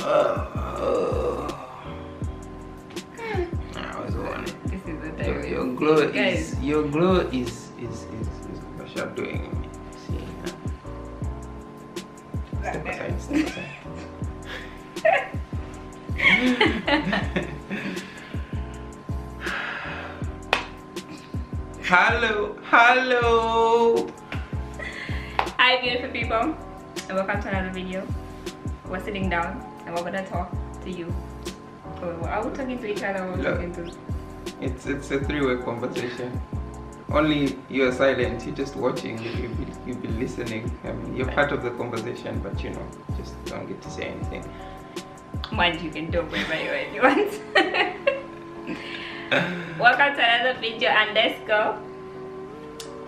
I was on it. This is the time. Your glow is what you're doing. See, step aside, step aside. Hello. Hi beautiful people, and welcome to another video. We're sitting down and we're gonna talk to you. Are we talking to each other or talking to? It's a three-way conversation. Only you're silent, you're just watching, you'll be listening. I mean, you're part of the conversation, but you know, just don't get to say anything. Mind you can talk whenever you want. Welcome to another video, and let's go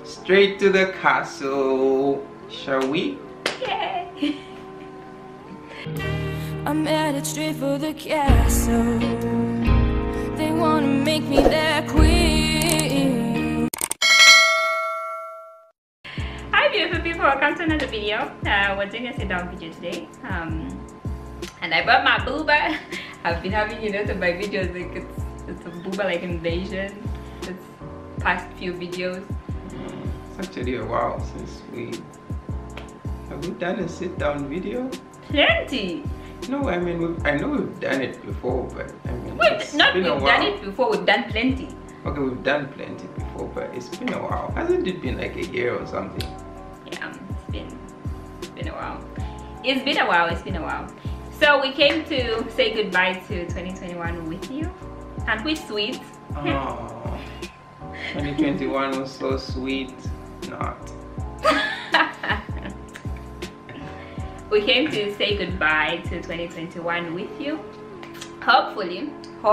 straight to the castle, shall we? Yay! I'm headed straight for the castle. They wanna make me their queen. Hi beautiful people, welcome to another video. We're doing a sit down video today. And I brought my booba. I've been having to my videos like it's a booba like invasion. It's past few videos. It's actually a while since have we done a sit down video? Plenty. No, I mean I know we've done it before, but I mean we've done it before. We've done plenty. Okay, we've done plenty before, but it's been a while. Hasn't it been like a year or something? Yeah, it's been a while. It's been a while. So we came to say goodbye to 2021 with you, and we're sweet. Oh, 2021 was so sweet. Not. We came to say goodbye to 2021 with you. Hopefully, I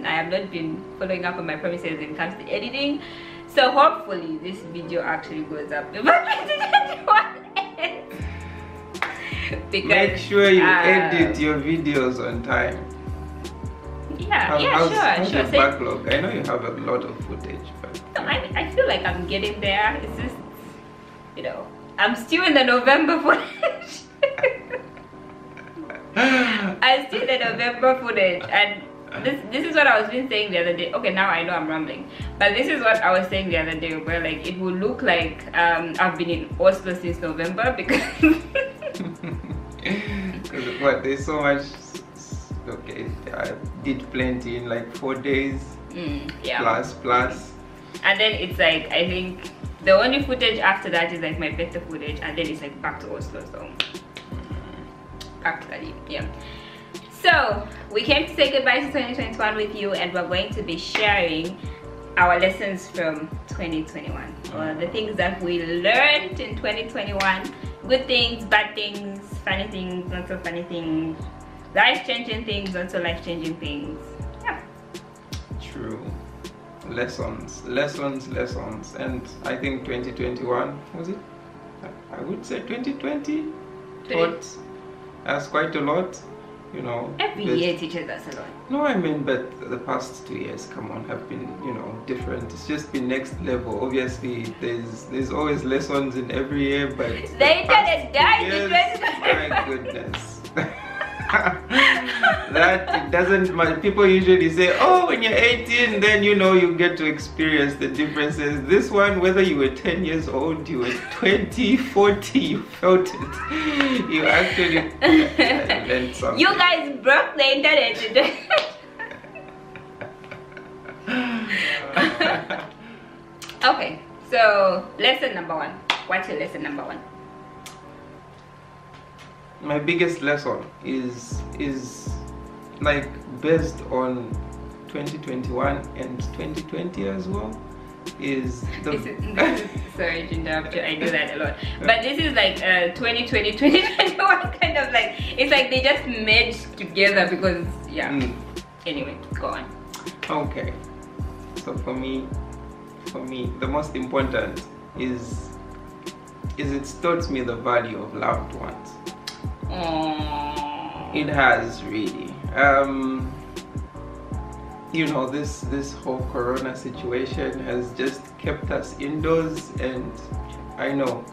have not been following up on my promises when it comes to editing. So hopefully this video actually goes up before 2021 ends. Because, make sure you edit your videos on time. How's your backlog? I know you have a lot of footage, but no, I feel like I'm getting there. It's just, I'm still in the November footage. I'm still in the November footage, and this is what I was been saying the other day. Okay, now I know I'm rambling, but this is what I was saying the other day, where like it will look like I've been in Oslo since November because what, there's so much. Okay, I did plenty in like 4 days. Plus. And then it's like, I think the only footage after that is like my better footage, and then it's like back to Oslo. So practically, yeah. So we came to say goodbye to 2021 with you, and we're going to be sharing our lessons from 2021, or the things that we learned in 2021. Good things, bad things, funny things, not so funny things, life-changing things, not so life-changing things. Yeah. True. Lessons, and I think 2021 was it? I would say 2020 taught us quite a lot. Every year teaches us a lot. No, I mean, but the past 2 years, come on, have been different. It's just been next level. Obviously, there's always lessons in every year, but the internet died in 2020. My goodness. That it doesn't matter. People usually say, oh, when you're 18, then you get to experience the differences. This one, whether you were 10 years old, you were 20, 40, you felt it. You actually learned something. You guys broke the internet today. Okay, so lesson number one. What's your lesson number one? My biggest lesson is like based on 2021 and 2020 as well. Sorry to interrupt you, I do that a lot, but this is like 2020 2021 kind of like, it's like they just merged together because anyway, go on. Okay, so for me the most important is it taught me the value of loved ones. It has really. This whole corona situation has just kept us indoors, and I know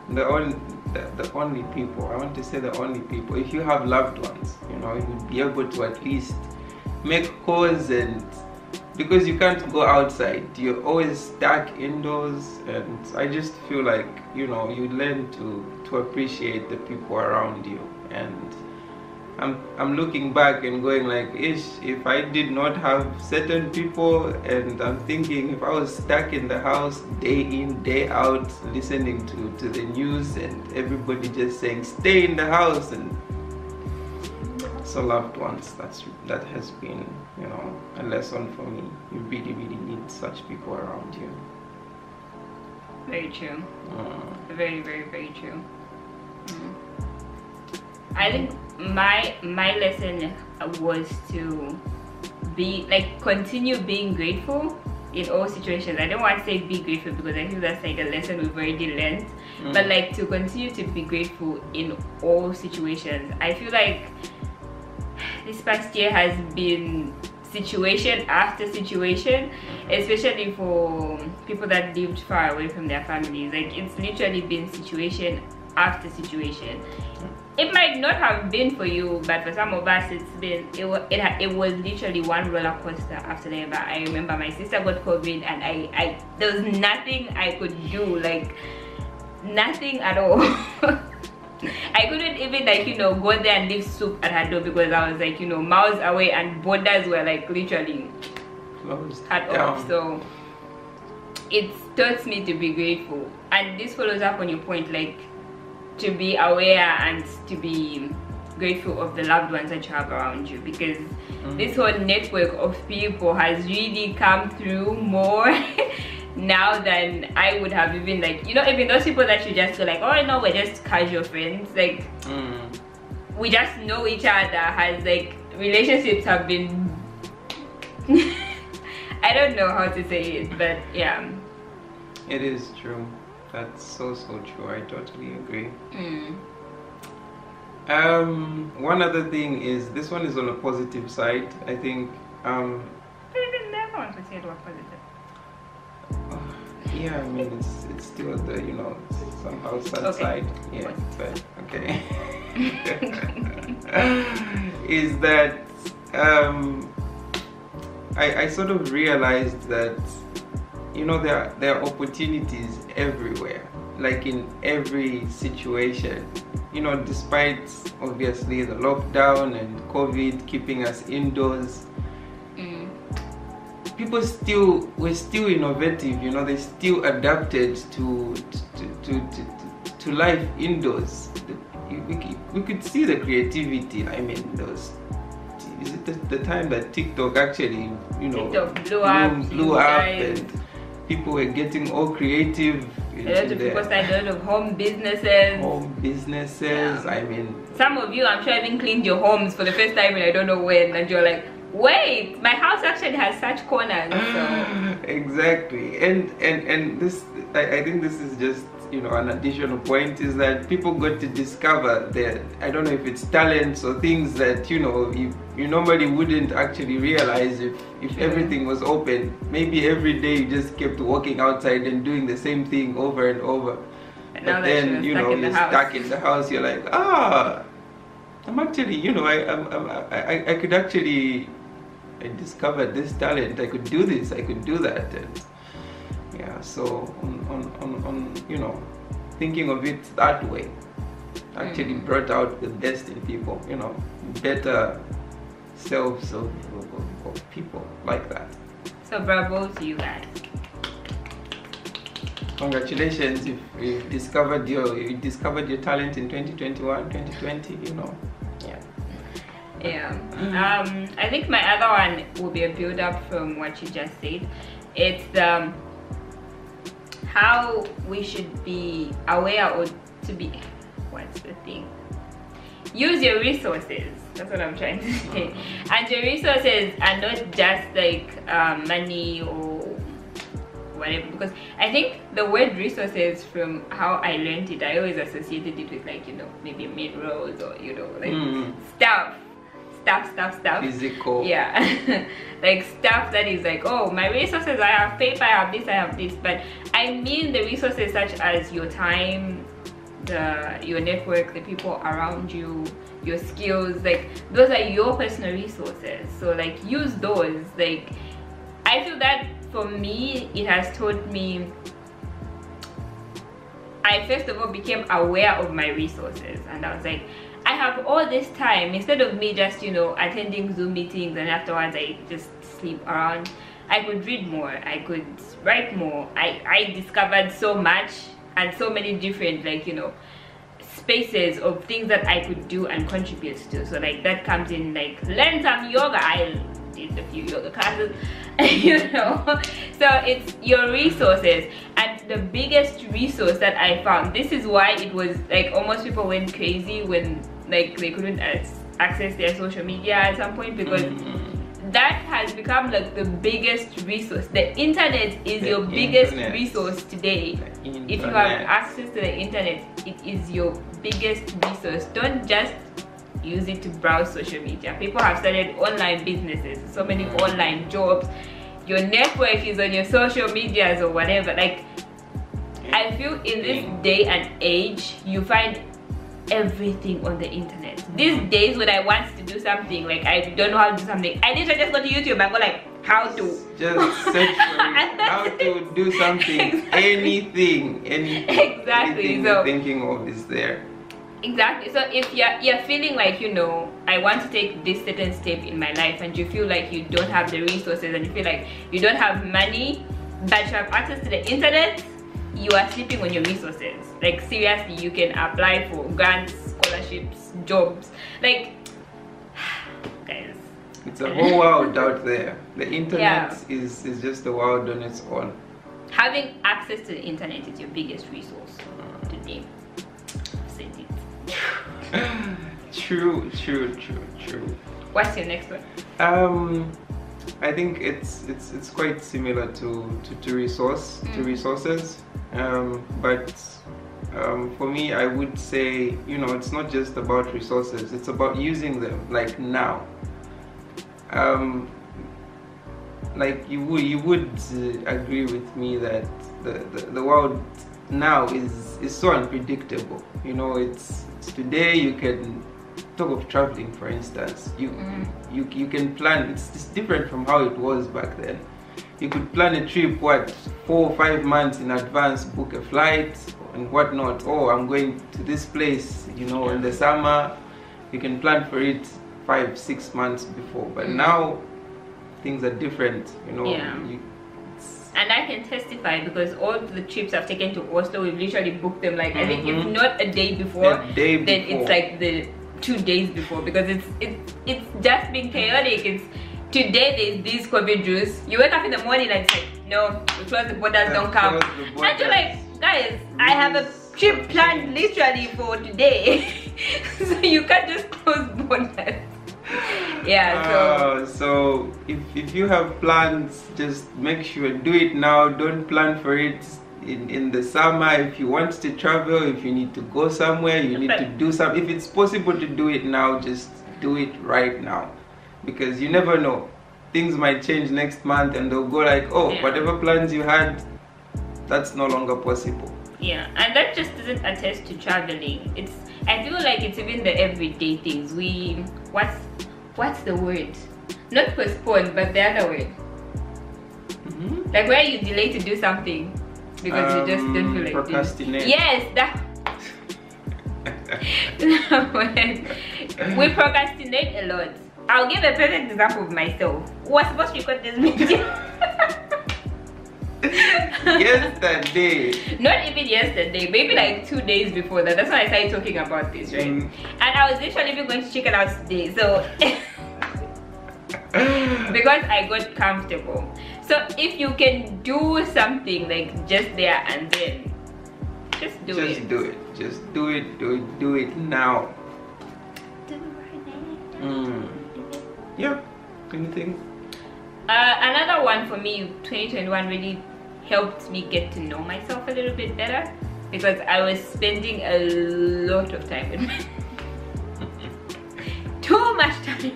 the only people, I want to say the only people, if you have loved ones, you know, you'd be able to at least make calls, and because you can't go outside, you're always stuck indoors, and I just feel like, you know, you learn to appreciate the people around you. And I'm looking back and going like, ish, if I did not have certain people, and I'm thinking if I was stuck in the house day in, day out, listening to the news and everybody just saying stay in the house, and so loved ones, that has been, you know, a lesson for me. You really need such people around you. Very true. Very true. I think my lesson was to be like, continue being grateful in all situations. I don't want to say be grateful because I think that's like a lesson we've already learned, but like to continue to be grateful in all situations. I feel like this past year has been situation after situation, especially for people that lived far away from their families. Like, it's literally been situation after situation. It might not have been for you, but for some of us, it was literally one roller coaster after the other. I remember my sister got COVID, and I there was nothing I could do, like nothing at all. I couldn't even, like, you know, go there and leave soup at her door because I was like, you know, miles away, and borders were like literally cut off. So it taught me to be grateful, and this follows up on your point, like to be aware and to be grateful of the loved ones that you have around you, because this whole network of people has really come through more now than I would have even, like, you know, even those people that you just feel like, oh no, we're just casual friends, like we just know each other, has like relationships have been I don't know how to say it, but yeah, it is true. That's so true. I totally agree. One other thing is, this one is on a positive side, I think. Even never want to say it was positive. Yeah, I mean, it's still the, you know, somehow sad side. Yeah, but okay. Is that I sort of realized that, you know, there are opportunities everywhere, like in every situation. You know, despite obviously the lockdown and COVID keeping us indoors, people were still innovative. You know, they still adapted to life indoors. We could see the creativity. I mean, is it the time that TikTok actually, you know, TikTok blew up and people were getting all creative. A lot of people started a lot of home businesses. Yeah. I mean, some of you, I'm sure, even cleaned your homes for the first time and I don't know when, and you're like, wait, my house actually has such corners. So. Exactly. And this, I think this is just, you know, an additional point, is that people got to discover that, I don't know if it's talents or things that, you know, you normally wouldn't actually realize if everything was open. Maybe every day you just kept walking outside and doing the same thing over and over. And but then, you know, you're stuck in the house, you're like, I'm actually, you know, I could actually, I discovered this talent, I could do this, I could do that. And yeah, so on you know, thinking of it that way actually brought out the best in people, you know, better selves of people like that. So bravo to you guys. Congratulations if you discovered your talent in 2021, 2020, you know. Yeah. I think my other one will be a build up from what you just said. It's how we should be aware, or to be, what's the thing? Use your resources. That's what I'm trying to say. And your resources are not just like money or whatever, because I think the word resources, from how I learned it, I always associated it with, like, you know, maybe minerals or, you know, like stuff. Physical. Yeah. Like stuff that is like, oh, my resources, I have paper, I have this, but I mean the resources such as your time, your network, the people around you, your skills, like those are your personal resources. So like use those. Like I feel that for me it has taught me, I first of all became aware of my resources, and I was like, I have all this time. Instead of me just, you know, attending Zoom meetings and afterwards I just sleep around, I could read more, I could write more. I discovered so much and so many different, like, you know, spaces of things that I could do and contribute to. So like that comes in, like, learn some yoga. I did a few yoga classes, you know. So it's your resources. And the biggest resource that I found, this is why it was like almost people went crazy when like they couldn't access their social media at some point, because that has become like the biggest resource. The internet is your biggest resource today. If you have access to the internet, it is your biggest resource. Don't just use it to browse social media. People have started online businesses, so many online jobs. Your network is on your social medias or whatever. Like I feel in this day and age, you find everything on the internet. These days when I want to do something, like I don't know how to do something, I need to just go to YouTube and go like, how to just search for it, how to do something. Anything exactly. Anything So you're thinking of is there. Exactly. So if you're feeling like, you know, I want to take this certain step in my life, and you feel like you don't have the resources, and you feel like you don't have money, but you have access to the internet, you are sleeping on your resources. Like seriously, you can apply for grants, scholarships, jobs. Like guys, it's a whole world out there. The internet is just a world on its own. Having access to the internet is your biggest resource today. Said it. True. What's your next one? I think it's quite similar to resources, but for me, I would say, you know, it's not just about resources, it's about using them, like now. Like you would agree with me that the world now is so unpredictable. You know, it's today. You can talk of traveling, for instance. You can plan. It's different from how it was back then. You could plan a trip 4 or 5 months in advance, book a flight and whatnot. Oh, I'm going to this place, you know, in the summer. You can plan for it 5-6 months before, but now things are different, you know. And I can testify, because all the trips I've taken to Oslo, we've literally booked them like I think if not a day before, then it's like the 2 days before, because it's just been chaotic. It's today there's this COVID juice. You wake up in the morning and it's like, no, we close the borders, don't come. And you're like, guys, I have a trip planned literally for today. So you can't just close borders. So if you have plans, just make sure do it now. Don't plan for it in the summer. If you want to travel, if you need to go somewhere, you need to do something. If it's possible to do it now, just do it right now, because you never know, things might change next month and they'll go like, oh, whatever plans you had, that's no longer possible. And that just doesn't attest to traveling. I feel like it's even the everyday things. What's the word? Not postpone, but the other word. Like where you delay to do something because you just don't feel like procrastinate. Yes, that. We procrastinate a lot. I'll give a perfect example of myself. I was supposed to record this video. Yesterday. Not even yesterday, maybe like 2 days before that. That's when I started talking about this, right? And I was literally even going to check it out today. So because I got comfortable. So if you can do something like just there and then, just do it. Just do it now. Yeah. Anything? Another one for me, 2021 really helped me get to know myself a little bit better, because I was spending a lot of time with my too much time.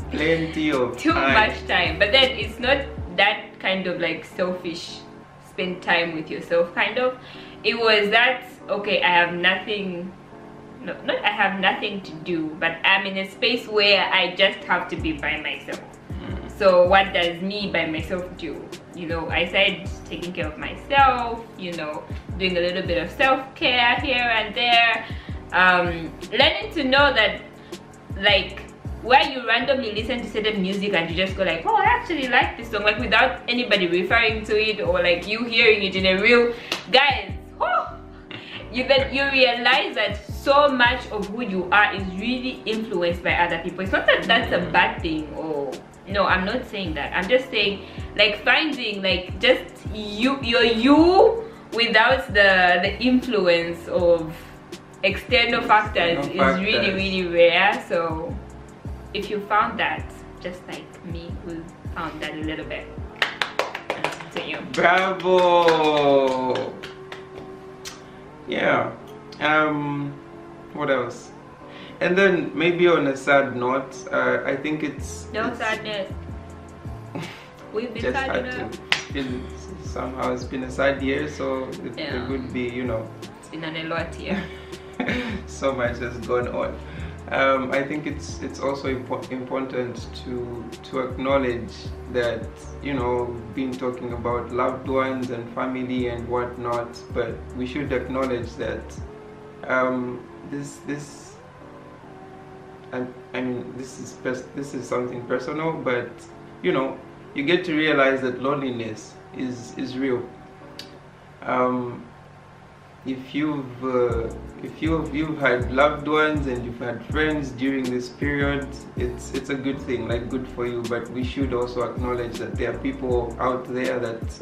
Plenty of too much time. But then it's not that kind of like selfish spend time with yourself kind of. It was that okay, I have nothing, no, not I have nothing to do, but I'm in a space where I just have to be by myself. So what does me by myself do? You know, I started taking care of myself, you know, doing a little bit of self-care here and there, learning to know that, like, where you randomly listen to certain music and you just go like, oh, I actually like this song, like without anybody referring to it or like you hearing it in a real, guys, oh, you realize that so much of who you are is really influenced by other people. It's not that that's a bad thing, or no, I'm not saying that. I'm just saying, like, finding like just you're you without the influence of external factors is really rare. So if you found that, just like me who found that a little bit, continue. Bravo. Yeah. What else? And then maybe on a sad note, I think it's sadness. We've been just sad had enough. to. Somehow it's been a sad year, so it would be, you know. It's been a lot here. So much has gone on. I think it's also important to acknowledge that, you know, we've been talking about loved ones and family and whatnot, but we should acknowledge that I mean, this is something personal, but you know, you get to realize that loneliness is real. If you've had loved ones and you've had friends during this period, it's a good thing, like, good for you. But we should also acknowledge that there are people out there that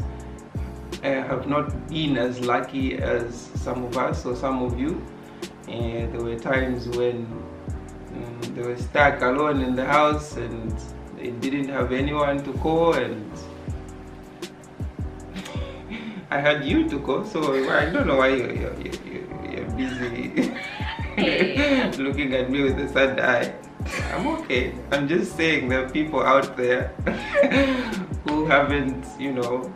have not been as lucky as some of us or some of you. And there were times when they were stuck alone in the house and they didn't have anyone to call, and I had you to call, so I don't know why you're busy looking at me with a sad eye. I'm okay. I'm just saying there are people out there who haven't, you know,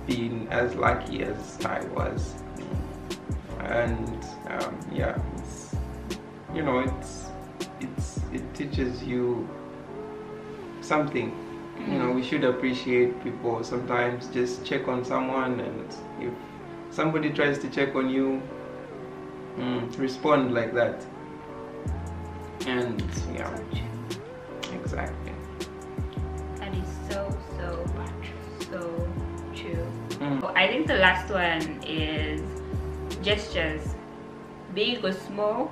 been as lucky as I was. And yeah, you know, it teaches you something. You know, we should appreciate people. Sometimes just check on someone, and if somebody tries to check on you, respond like that. And yeah, exactly. That is so true. I think the last one is gestures, big or small,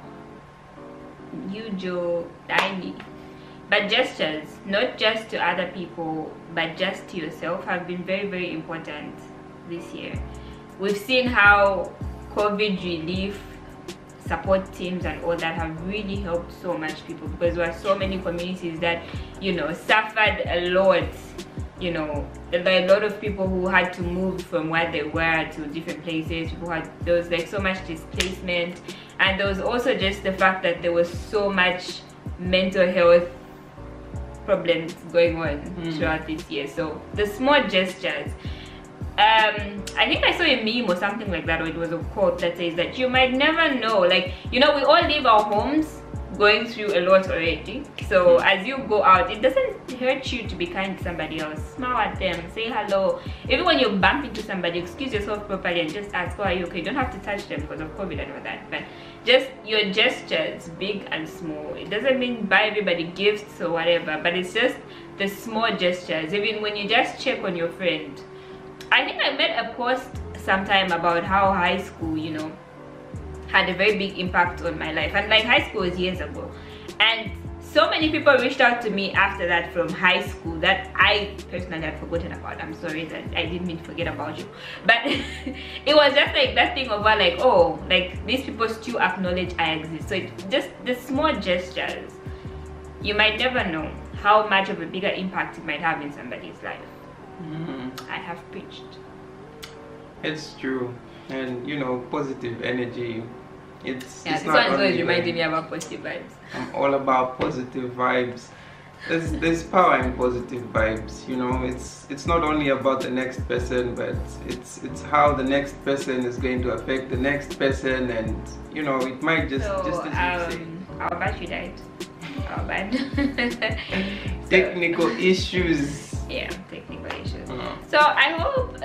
huge or tiny. But gestures, not just to other people, but just to yourself, have been very important this year. We've seen how COVID relief support teams and all that have really helped so much people, because there are so many communities that, you know, suffered a lot. You know, there are a lot of people who had to move from where they were to different places. There was like so much displacement, and there was also just the fact that there was so much mental health problems going on throughout this year. So the small gestures, I think I saw a meme or something like that, or it was a quote that says that you might never know, like, you know, we all leave our homes going through a lot already, so as you go out, it doesn't hurt you to be kind to somebody else. Smile at them, say hello. Even when you bump into somebody, excuse yourself properly and just ask, oh, are you okay? You don't have to touch them because of COVID and all that, but just your gestures, big and small. It doesn't mean buy everybody gifts or whatever, but it's just the small gestures. Even when you just check on your friend. I think I made a post sometime about how high school, you know, had a very big impact on my life, and like high school was years ago, and so many people reached out to me after that from high school that I personally had forgotten about. I'm sorry that I didn't mean to forget about you, but it was just like that thing of like, oh, like these people still acknowledge I exist. So it's just the small gestures. You might never know how much of a bigger impact it might have in somebody's life. I have preached. It's true. And you know, positive energy, it's this not one is only always reminding like, me about positive vibes. I'm all about positive vibes. there's power in positive vibes, you know. It's not only about the next person, but it's how the next person is going to affect the next person, and you know, it might just as you say. Our battery died. Our bad. Technical issues. Yeah, technical issues. So I hope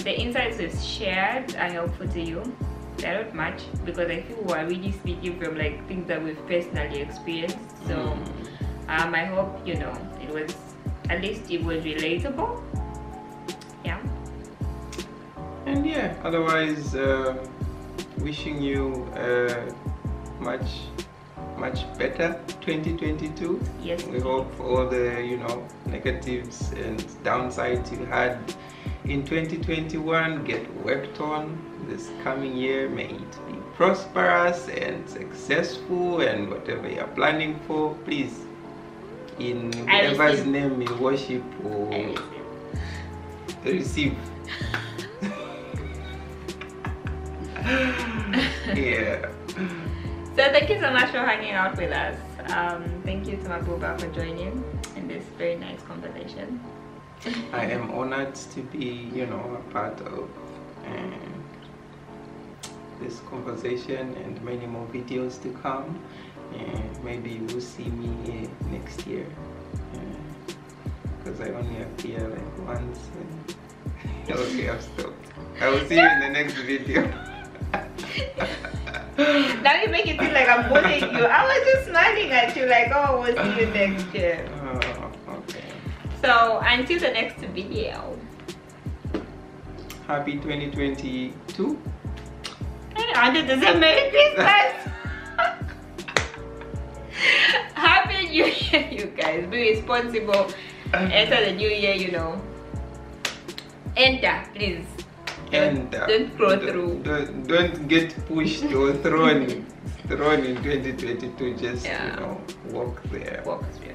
the insights we've shared are helpful to you. They're not much, because I feel we're really speaking from like things that we've personally experienced. So I hope, you know, it was, at least it was relatable. Yeah. And yeah, otherwise, wishing you much better 2022. Yes. We hope all the, you know, negatives and downsides you had in 2021 get worked on this coming year. May it be prosperous and successful, and whatever you're planning for, please, in whoever's name you worship or receive. Yeah. So thank you so much for hanging out with us. Thank you to Mabuba for joining in this very nice conversation. I am honored to be, you know, a part of this conversation and many more videos to come. And maybe you will see me here next year, because I only appear like once. And okay, I've stopped. I will see you in the next video. Now you make it feel like I'm bullying you. I was just smiling at you like, oh, we'll see you next year. Oh, okay. So until the next video. Happy 2022. I wanted to say Merry Christmas. Happy New Year, you guys. Be responsible. Enter the new year, you know. Enter, please. Enter. Don't grow through. Don't get pushed or thrown in 2022. Just, you know, walk there. Walk through.